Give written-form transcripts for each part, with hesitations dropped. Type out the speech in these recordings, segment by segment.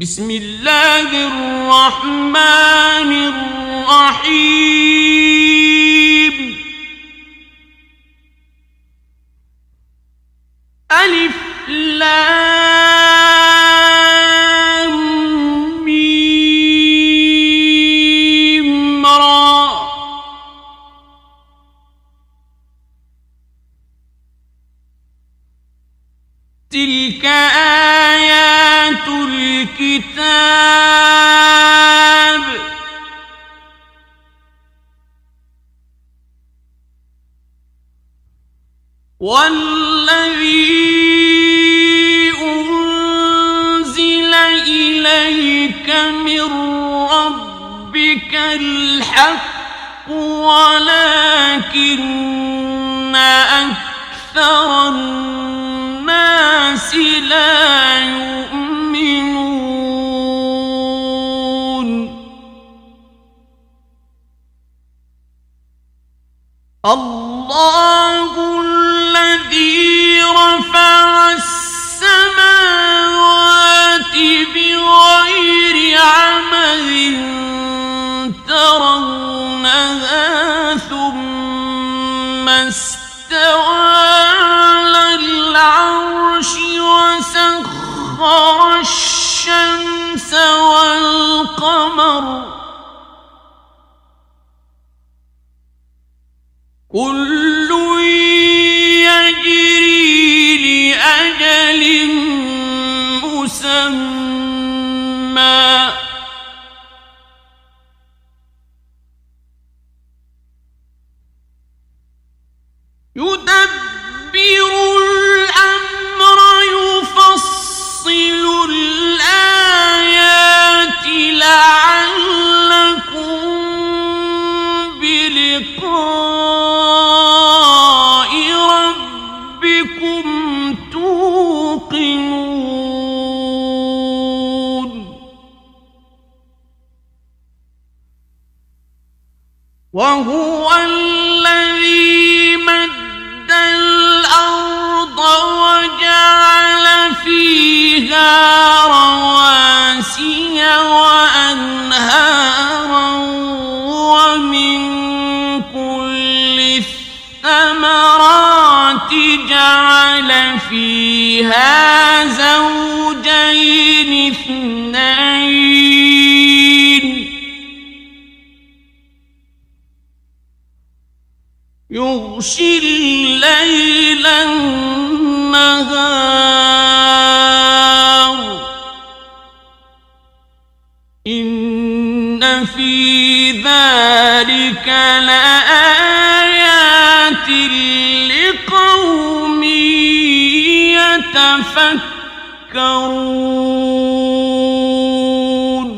بسم الله الرحمن الرحيم. ألف لام ميم را. تلك آيات الكتاب والذي أنزل إليك من ربك الحق ولكن أكثر الناس لا يؤمنون. الله الذي رفع السماوات بغير عمد ترونها ثم استوى على العرش وسخر الشمس والقمر كل يجري لأجل مسمى يدبر الأمر يفصل الآيات لعلكم بلقاء ربكم توقنون. وهو الذي مد الأرض وجعل فيها رواسي وأنهارا ومن كل الثمرات جعل فيها زوجين اثنين يغشي الليل النهار إن في ذلك لآيات لقوم يتفكرون.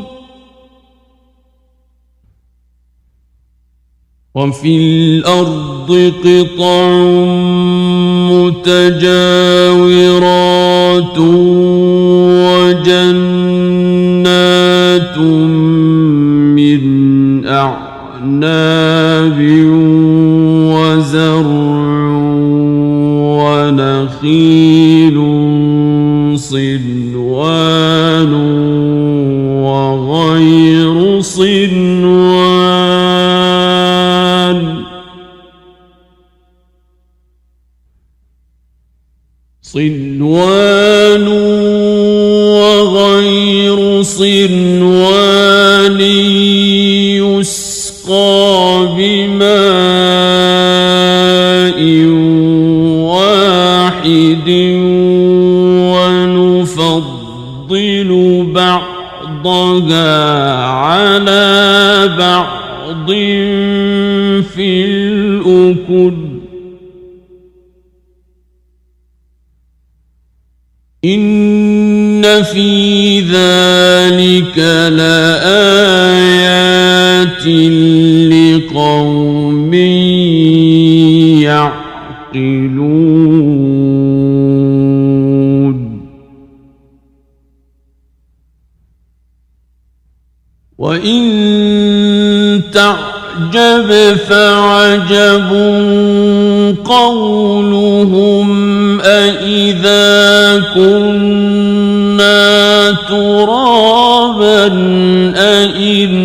وفي الأرض قطع متجاورات وجنات من أعناب وزرع ونخيل صنوان وغير صنوان وغير صنوان يسقى بماء واحد ونفضل بعضها على بعض في الأكل إن في ذلك لآيات لقوم يعقلون. وإن تعجب فعجب قولهم أإذا كنا ترابا أئنا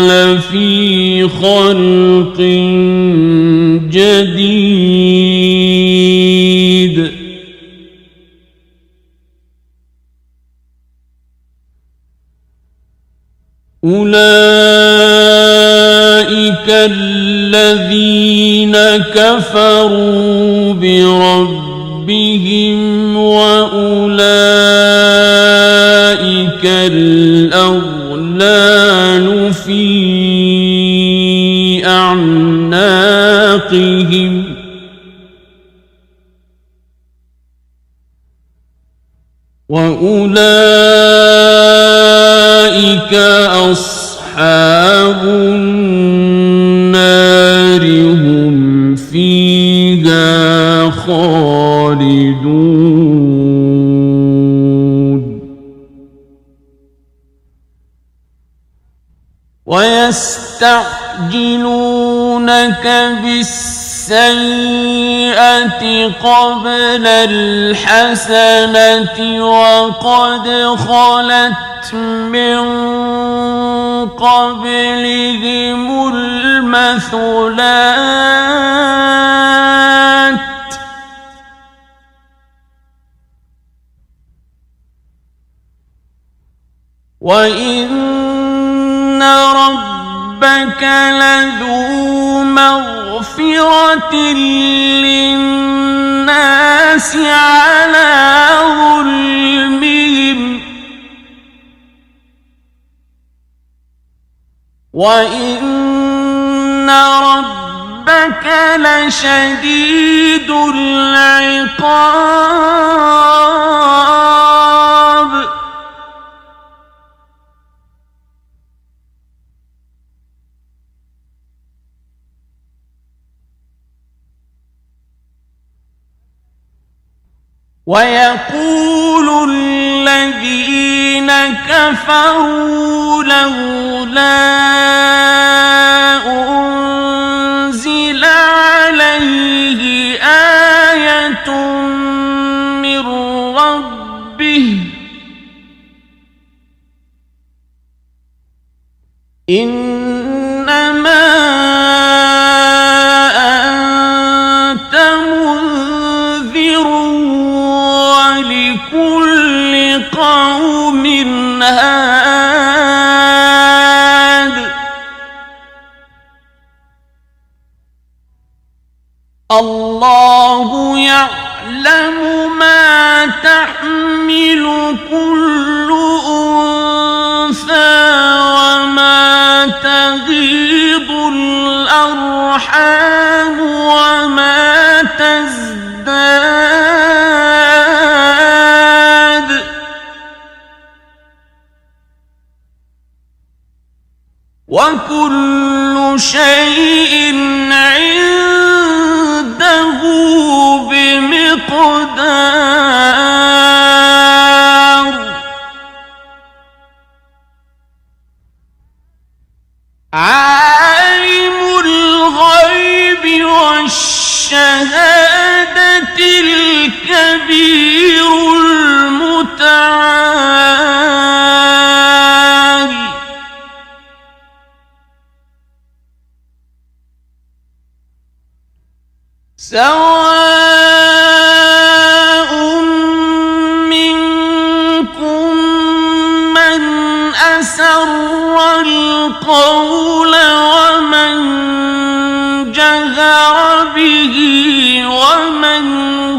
لفي خلق جديد أولئك الذين كفروا بربهم وأولئك الأغلال في أعناقهم وأولئك أصحاب النار هم فيها خالدون ويستعجلونك بالسيئة قبل الحسنة وقد خلت من قبلهم المثلات وإن ربك لذو مغفرة للناس على ظلمهم وإن ربك لشديد العقاب ويقول الذين كفروا لولا أنزل عليه آية من ربه إنما أنت منذر ولكل قوم هاد الله يعلم ما تحمل كل أنثى وما تغيض الأرحام وما تزداد وكل شيء عنده بمقدار عالم الغيب والشهادة الكبير المتعال سواء منكم من أسر القول ومن جهر به ومن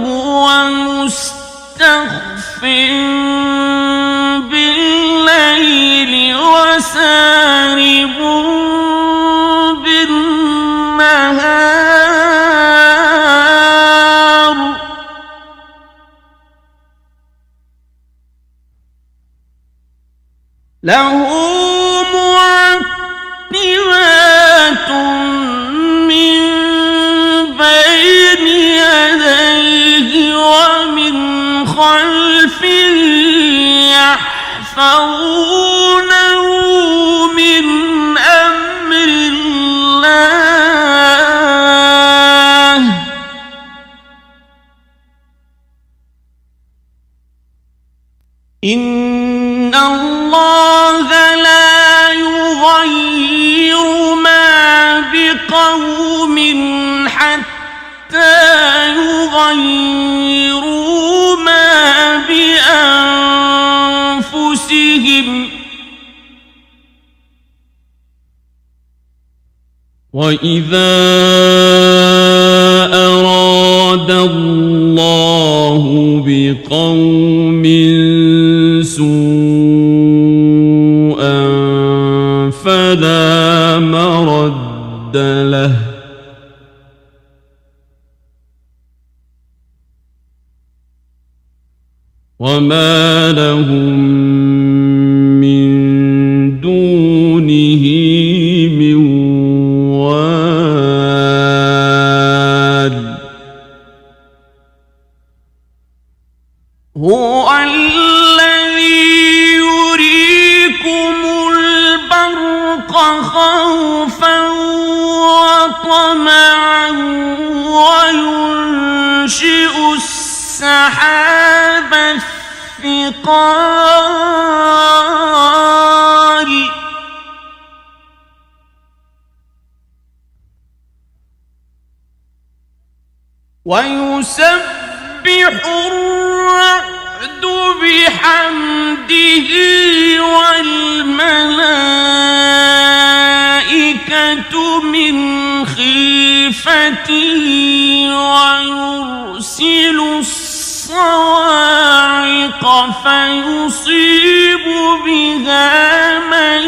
هو مستخف بالليل وسارب بالنهار له معقبات من بين يديه ومن خلفه يحفظونه من أمر الله الله لا يغير ما بقوم حتى يغيروا ما بأنفسهم وإذا أراد الله بقوم سوءا فلا مرد له وما لهم من دونه من وال هو الذي يريكم البرق خوفا وطمعا وينشئ السحاب الثقال ويسبح الرعد بحمده والملائكة من خيفته ويرسل الصواعق فيصيب بها من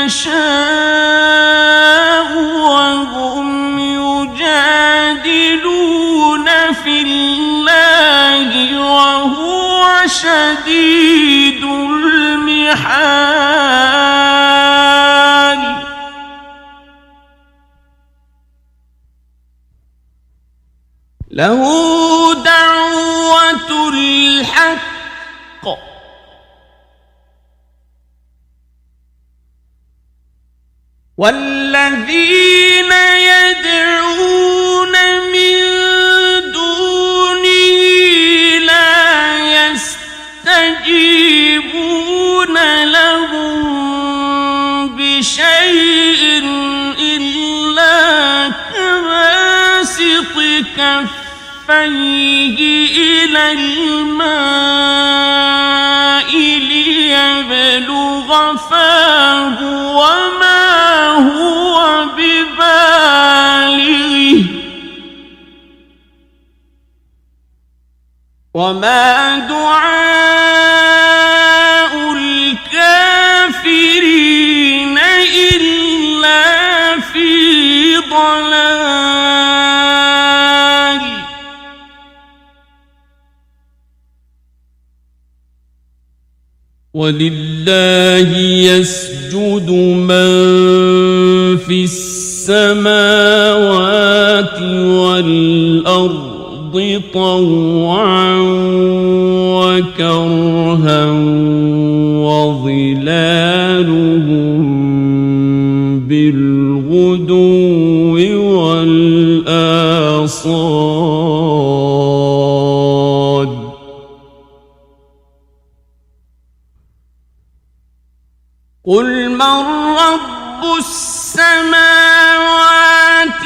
يشاء وهم يجادلون في الله وهو شديد المحال له دعوة الحق والذين يدعون من دونه لا يستجيبون لهم بشيء إلا كباسط كفيه إلى الماء ليبلغ فاه وما هو ببالغه وما دعاء الكافرين إلا في ضلال ولله يسجد من في السماوات والأرض طوعا وكرها وظلالهم بالغدو والآصال قل من رب السماوات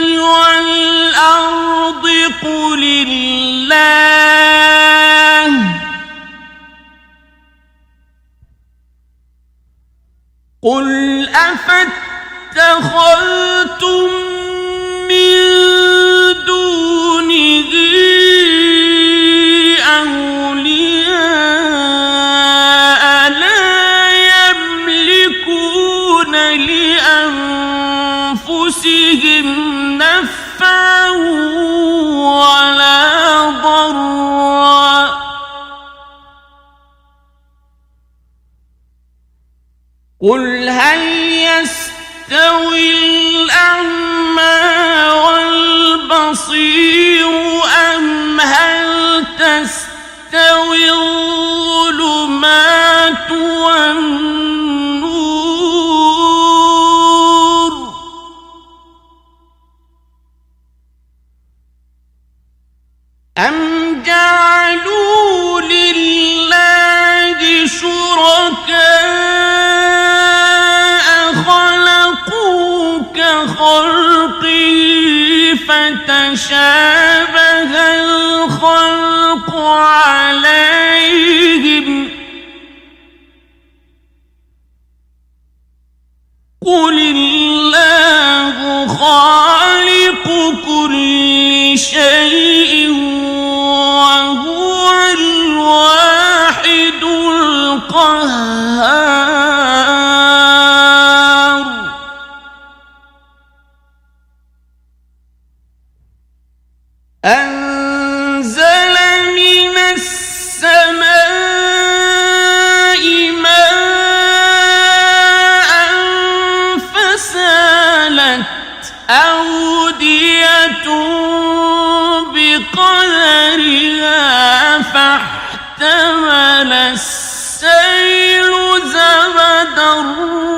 والأرض قل الله قل أفاتخذتم من دونه أولياء لا يملكون لأنفسهم نفعا ولا ضرا قل هل يستوي الأعمى والبصير أم هل تستوي الظلمات والنور أم جعلوا لله شركاء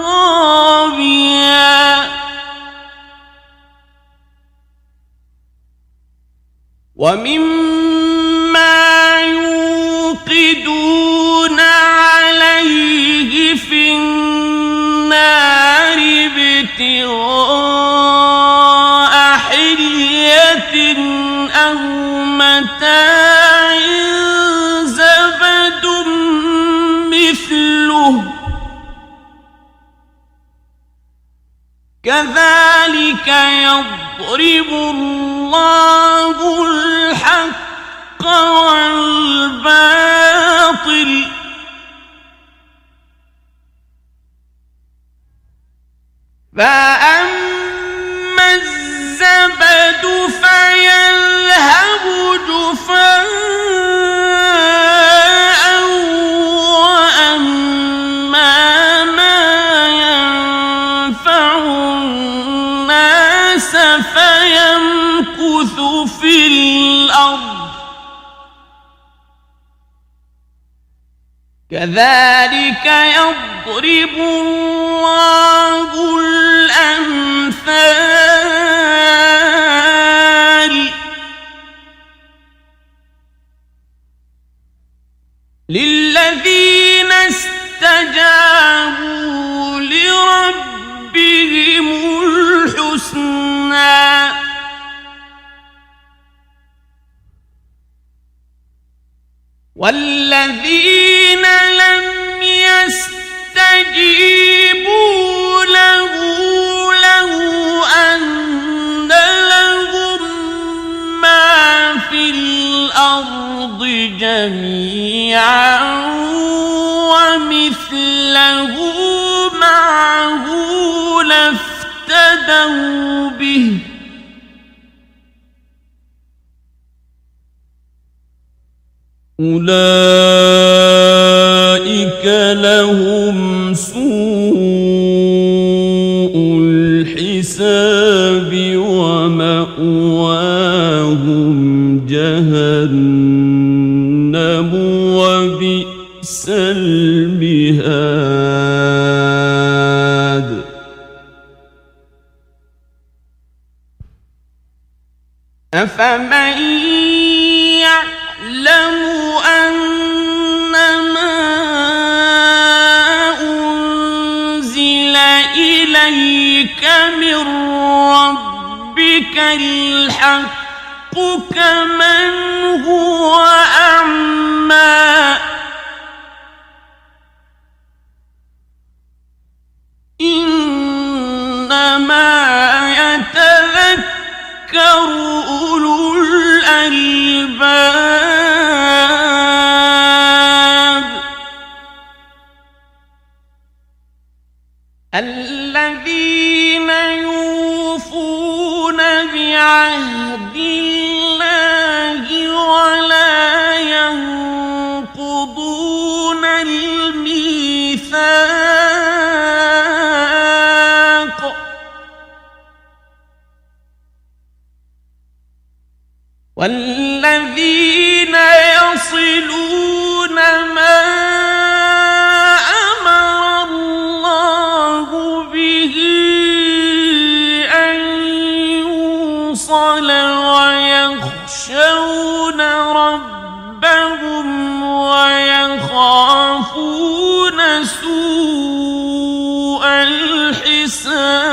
رابيا ومما يوقدون عليه في النار ابتغاء حلية أو متاع زبد مثله كذلك يضرب الله الحق والباطل فأما الزبد فيذهب جفاء وأما ما ينفع الناس فيمكث في الأرض كذلك يضرب الله الأمثال للذين استجابوا لربهم الحسنى والذين لم يستجيبوا له لو أن لهم ما في الأرض جميعا ومثله معه لافتدوا به أولئك لهم سوء الحساب ومأواهم جهنم وبئس المهاد أفمن يعلم أنما أنزل إليك من ربك الحق كمن هو أعمى إنما يتذكر أولو الألباب الذين يوفون بعهد الله ولا ينقضون الميثاق والذين يصلون ما أمر الله به أن يوصل ويخشون ربهم ويخافون سوء الحساب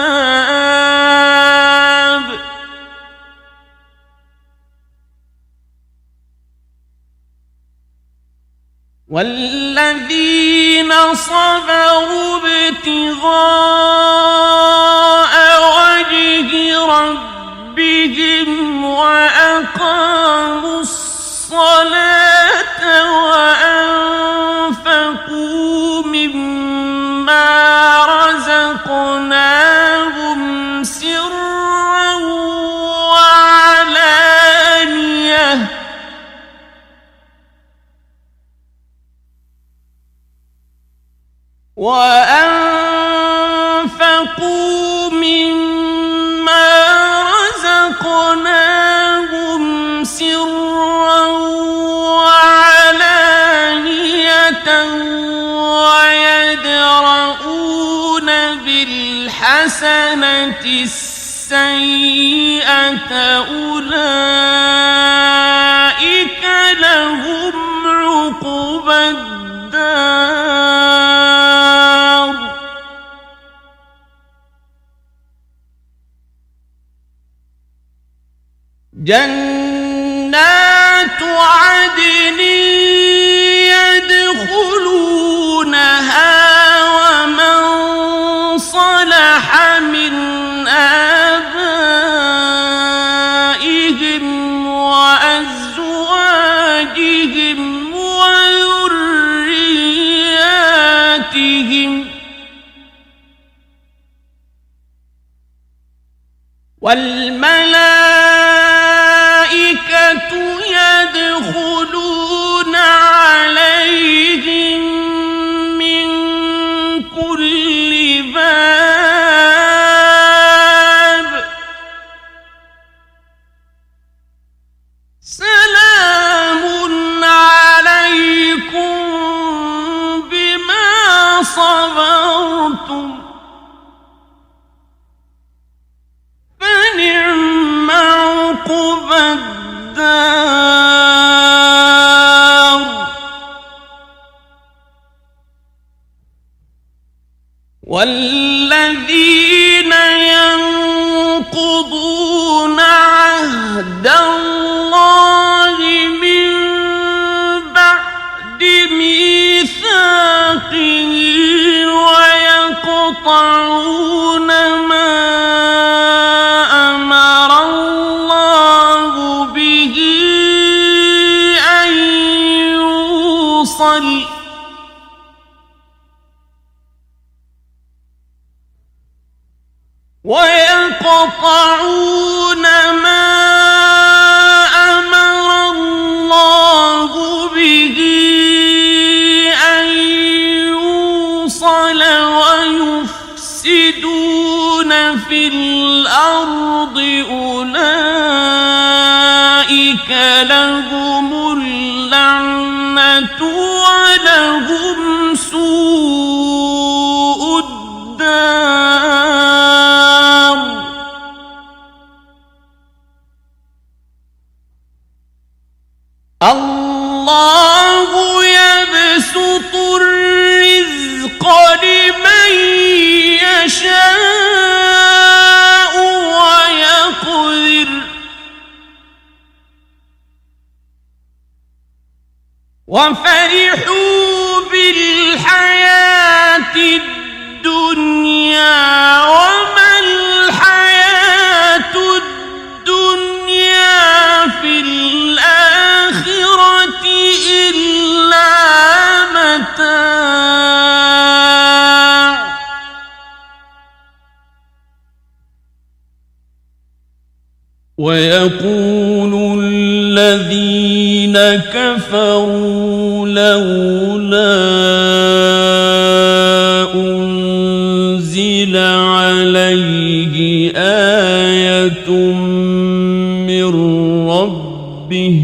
والذين صبروا ابتغاء وجه ربهم وأقاموا الصلاة وأنفقوا مما رزقناهم سرا وعلانية وأنفقوا مما رزقناهم سرا وعلانية ويدرؤون بالحسنة السيئة أولئك لهم عقبى الدار جنات عدن يدخلونها ومن صلح من آبائهم وأزواجهم وذرياتهم والملائكة يدخلون عليهم من كل باب سلام عليكم بما صبرتم فنعم عقبى الدار والذين ينقضون عهد الله من بعد ميثاقه ويقطعون ما أمر الله به أن يوصل ويقطعون ما أمر الله به أن يوصل ويفسدون في الأرض أولئك لهم اللعنة ولهم سوء الدار الله يبسط الرزق لمن يشاء ويقدر وفرحوا بالحياة الدنيا وما الحياة الدنيا في الآخرة إلا متاع ويقول الذين كفروا لولا أنزل عليه آية من ربه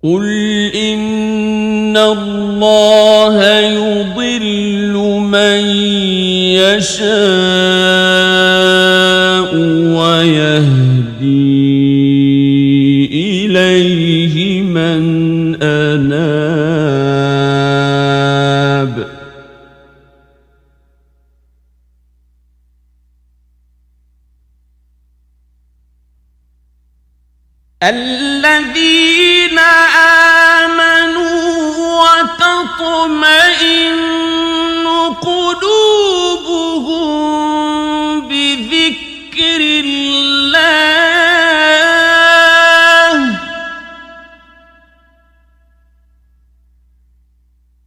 قل إن الله يضل من يشاء ويهدي إليه من أناب الذين آمنوا وتطمئن قلوبهم بذكر الله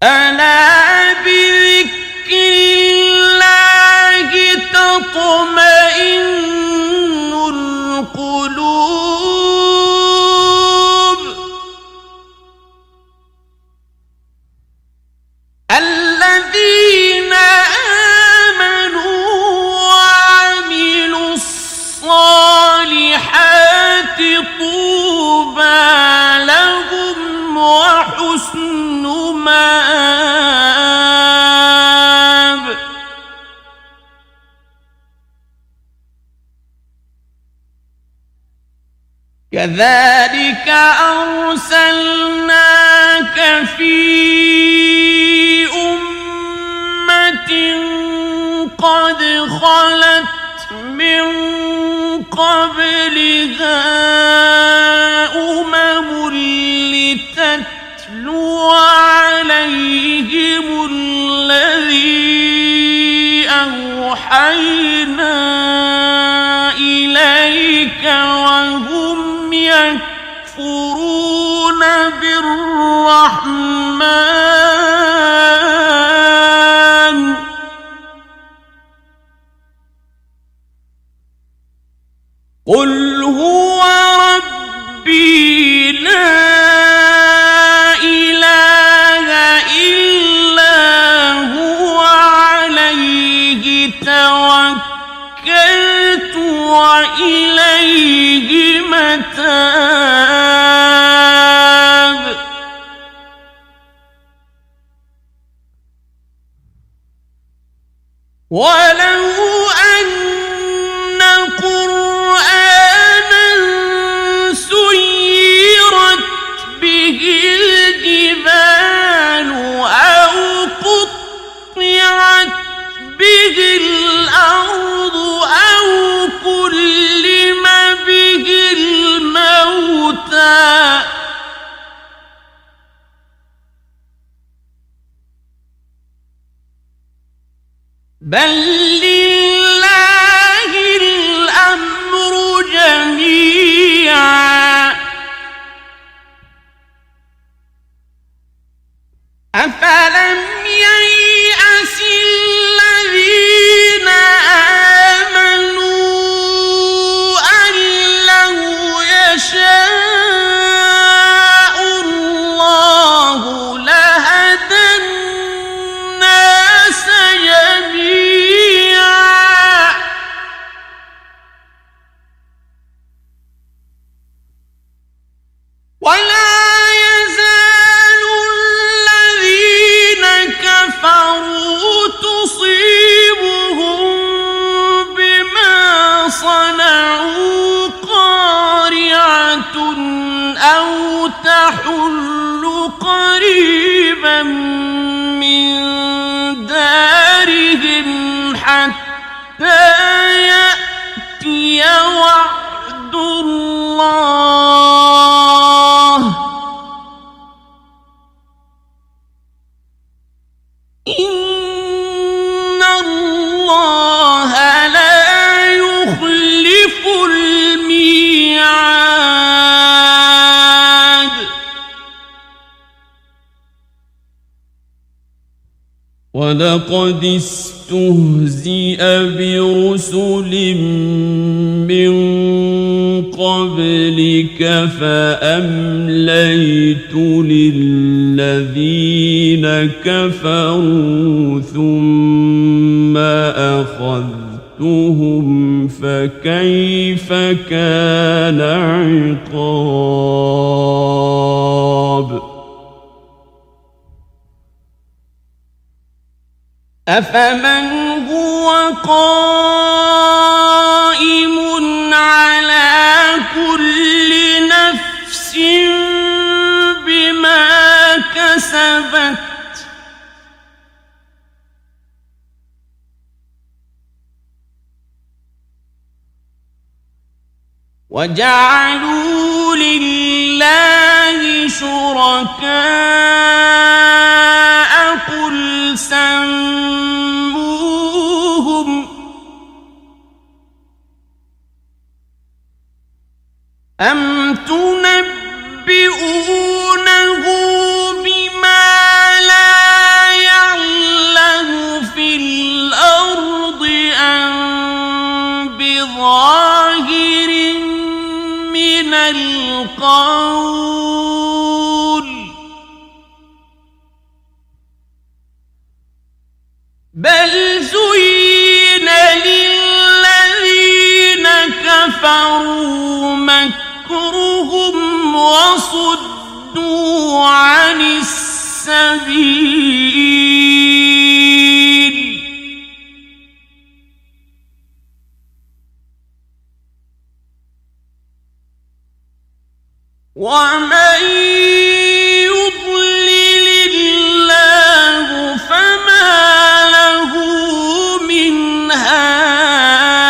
ألا بذكر الله تطمئن القلوب الذين آمنوا وعملوا الصالحات طوبى لهم وحسن كذلك أرسلناك في أمة قد خلت من قبلها أمم لتتلو عليهم الذي أوحينا إليك وهم يكفرون بالرحمن قل هو ربي لا إله إلا هو عليه توكلت وإليه متاب ولو أن قرآنا سيرت به الجبال أو قطعت به الأرض أو كلم به الموتى بل لله الأمر جميعا أفلم ييأس الذين آمنوا أن لو يشاء الله لهدى الناس جميعا ولا يزال الذين كفروا تصيبهم بما صنعوا قارعة أو تحل قريبا من دارهم حتى يأتي وعد الله إن الله لا يخلف الميعاد ولقد استهزئ برسل من قبلك فأمليت للذين كفروا ثم أخذتهم فكيف كان عقاب أفمن هو قائم على كل نفس بما كسبت وجعلوا لله شركاء قل سموهم أم تنبئونه بما لا يعلم في الأرض أم بظاهر من القول بل زين للذين كفروا مكرهم وصدوا عن السبيل ومن يضلل الله فما له من هاد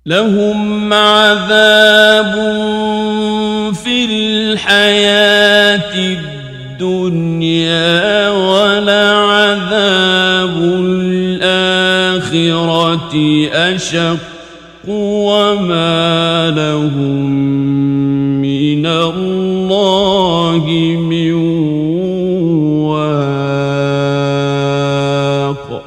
لهم عذاب في الحياة الدنيا ولعذاب الآخرة أشق وما لهم من الله من واق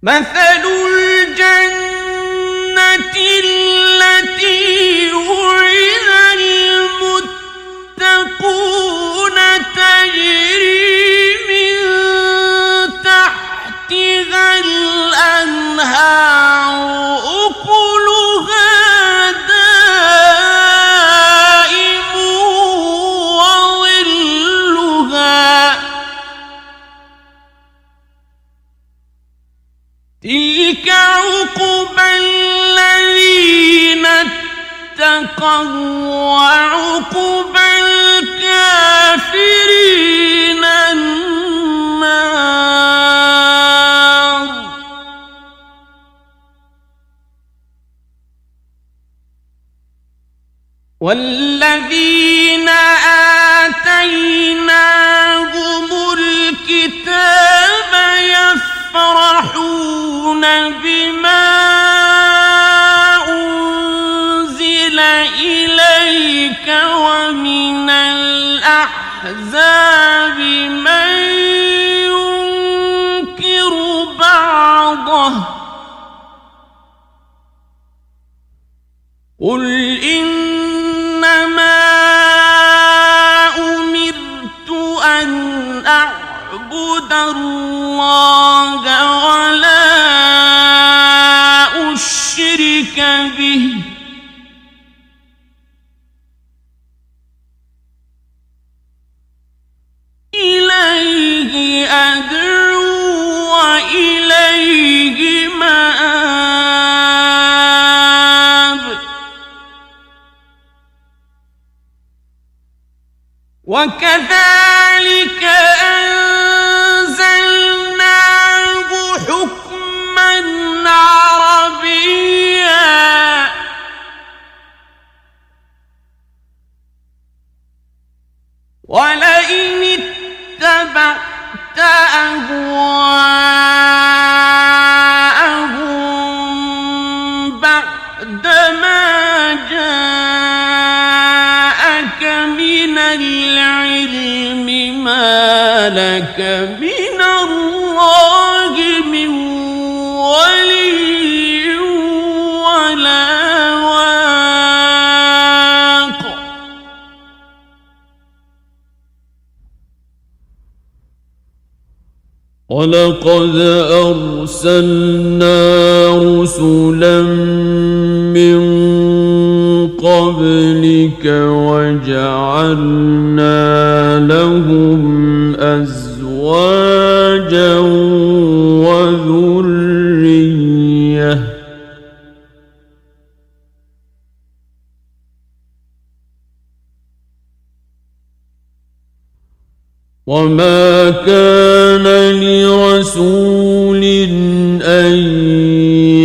مثل الجنة التي وعد المتقون تجري من تحتها الأنهار أكلها دائم وظلها تلك عقبى الذين اتقوا وعقبى الكافرين النار والذين آتيناهم الكتاب يفرحون بما أنزل إليك ومن الأحزاب من ينكر بعضه قل إنما أمرت أن أعبد الله ولا أشرك به إليه أدعو وإليه مآب وكذلك أنزلناه حكما عربيا ولئن اتبعت أهواءهم بعدما جاءك من العلم ما لك من الله من ولي ولا واق ولقد أرسلنا رسلا من قبلك وجعلنا لهم أزواجا وذرية وما كان لرسول أن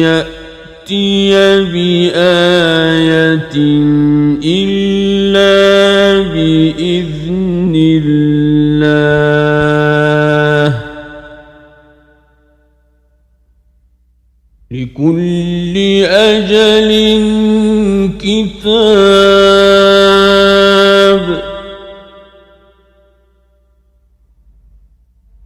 يأتي بآية إلا بإذن الله لكل أجل كتاب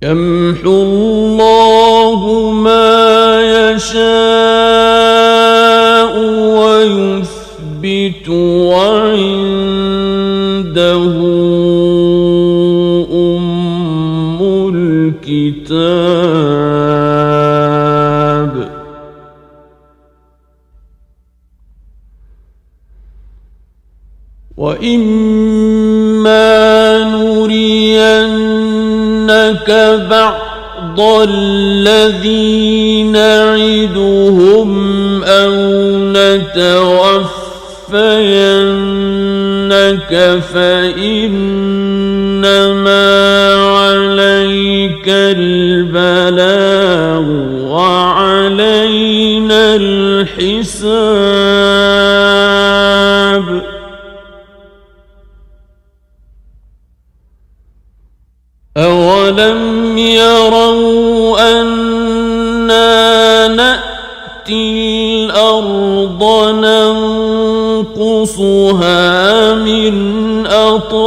يمحو الله ما يشاء ويثبت وعنده أم الكتاب وإما نرينك بعض الذي نعدهم أو نتوفينك فإنما عليك البلاغ وعلينا الحساب أولم يروا أنا نأتي الأرض ننقصها من أطرافها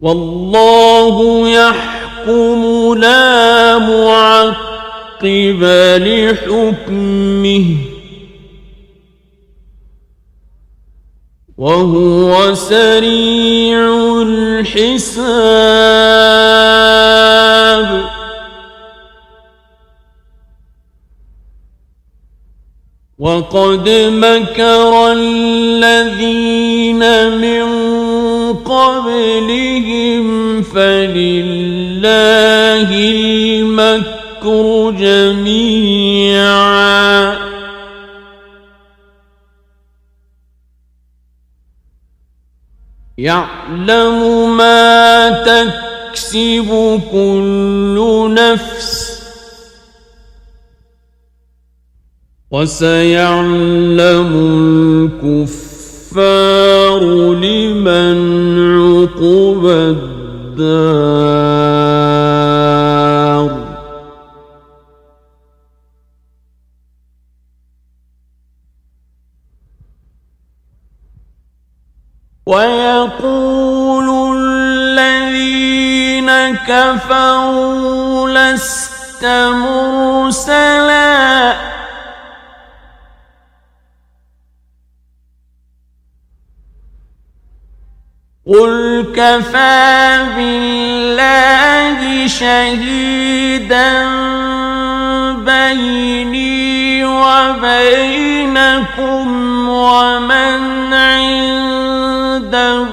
والله يحكم لا معقب لحكمه وهو سريع الحساب وقد مكر الذين من قبلهم فلله المكر جميعا يعلم ما تكسب كل نفس وسيعلم الكفار لمن عقبى الدار ويقول الذين كفروا لست مرسلا قل كفى بالله شهيدا بيني وبينكم ومن عنده